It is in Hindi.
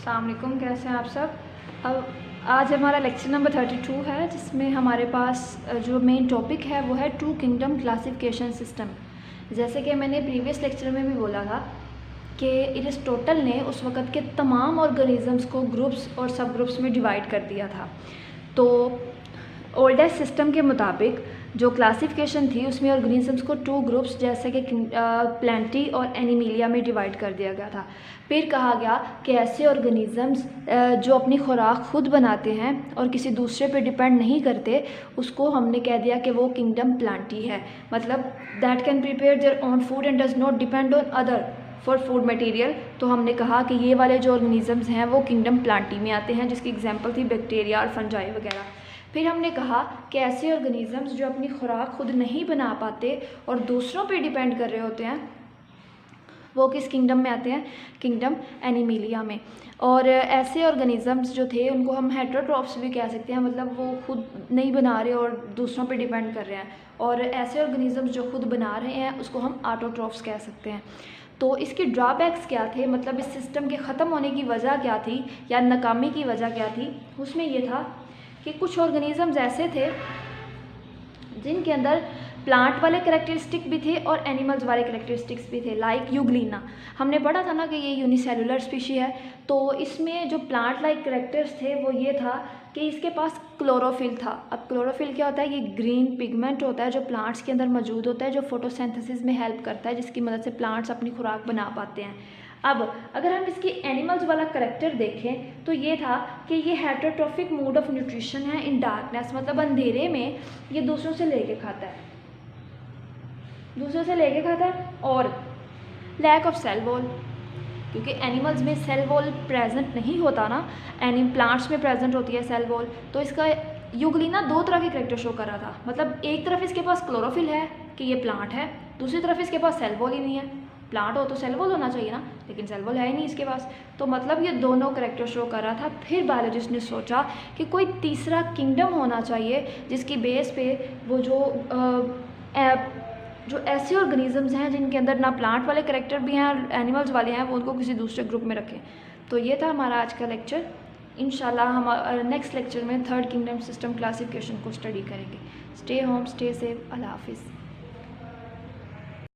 अस्सलाम वालेकुम, कैसे हैं आप सब। अब आज हमारा लेक्चर नंबर 32 है, जिसमें हमारे पास जो मेन टॉपिक है वो है टू किंगडम क्लासिफिकेशन सिस्टम। जैसे कि मैंने प्रीवियस लेक्चर में भी बोला था कि एरिस्टोटल ने उस वक़्त के तमाम ऑर्गेनिज़म्स को ग्रुप्स और सब ग्रुप्स में डिवाइड कर दिया था। तो ओल्डेस्ट सिस्टम के मुताबिक जो क्लासिफिकेशन थी उसमें ऑर्गेनिज़म्स को टू ग्रुप्स जैसे कि प्लेंटी और एनिमिलिया में डिवाइड कर दिया गया था। फिर कहा गया कि ऐसे ऑर्गेनिज़म्स जो अपनी खुराक खुद बनाते हैं और किसी दूसरे पे डिपेंड नहीं करते, उसको हमने कह दिया कि वो किंगडम प्लांटी है। मतलब that can prepare their own food and does not depend on other for food material. तो हमने कहा कि ये वाले जो ऑर्गेनिज़म्स हैं वो किंगडम प्लांटी में आते हैं, जिसकी एग्जांपल थी बैक्टीरिया और फंजाई वगैरह। फिर हमने कहा कि ऐसे ऑर्गेनिज़म्स जो अपनी खुराक खुद नहीं बना पाते और दूसरों पे डिपेंड कर रहे होते हैं, वो किस किंगडम में आते हैं? किंगडम एनिमिलिया में। और ऐसे ऑर्गेनिज़म्स जो थे उनको हम हेटेरोट्रॉफ्स भी कह सकते हैं, मतलब वो खुद नहीं बना रहे और दूसरों पे डिपेंड कर रहे हैं। और ऐसे ऑर्गेनिज़म्स जो खुद बना रहे हैं उसको हम ऑटोट्रॉफ्स कह सकते हैं। तो इसके ड्रॉबैक्स क्या थे, मतलब इस सिस्टम के ख़त्म होने की वजह क्या थी या नाकामी की वजह क्या थी? उसमें ये था कि कुछ ऑर्गेनिज़म्स ऐसे थे जिनके अंदर प्लांट वाले कैरेक्टरिस्टिक भी थे और एनिमल्स वाले कैरेक्टरिस्टिक्स भी थे। लाइक यूग्लिना, हमने पढ़ा था ना कि ये यूनिसेलुलर स्पीशी है। तो इसमें जो प्लांट लाइक कैरेक्टर्स थे वो ये था कि इसके पास क्लोरोफिल था। अब क्लोरोफिल क्या होता है? ये ग्रीन पिगमेंट होता है जो प्लांट्स के अंदर मौजूद होता है, जो फोटोसिंथेसिस में हेल्प करता है, जिसकी मदद से प्लांट्स अपनी खुराक बना पाते हैं। अब अगर हम इसकी एनिमल्स वाला करैक्टर देखें तो ये था कि ये हेटेरोट्रॉफिक मोड ऑफ न्यूट्रिशन है इन डार्कनेस, मतलब अंधेरे में ये दूसरों से लेके खाता है, और लैक ऑफ सेल वॉल, क्योंकि एनिमल्स में सेल वॉल प्रेजेंट नहीं होता ना, प्लांट्स में प्रेजेंट होती है सेल वॉल। तो इसका यूग्लिना दो तरह के करैक्टर शो कर रहा था। मतलब एक तरफ इसके पास क्लोरोफिल है कि ये प्लांट है, दूसरी तरफ इसके पास सेल वॉल ही नहीं है। प्लांट हो तो सेल वॉल होना चाहिए ना, लेकिन सेल वॉल है ही नहीं इसके पास। तो मतलब ये दोनों करैक्टर शो कर रहा था। फिर बायोलॉजिस्ट ने सोचा कि कोई तीसरा किंगडम होना चाहिए जिसकी बेस पे वो जो ऐसे ऑर्गेनिज़म्स हैं जिनके अंदर ना प्लांट वाले करैक्टर भी हैं और एनिमल्स वाले हैं, वो उनको किसी दूसरे ग्रुप में रखें। तो ये था हमारा आज का लेक्चर। इंशाल्लाह हम नेक्स्ट लेक्चर में थर्ड किंगडम सिस्टम क्लासिफिकेशन को स्टडी करेंगे। स्टे होम, स्टे सेफ, अल्लाह हाफिज़।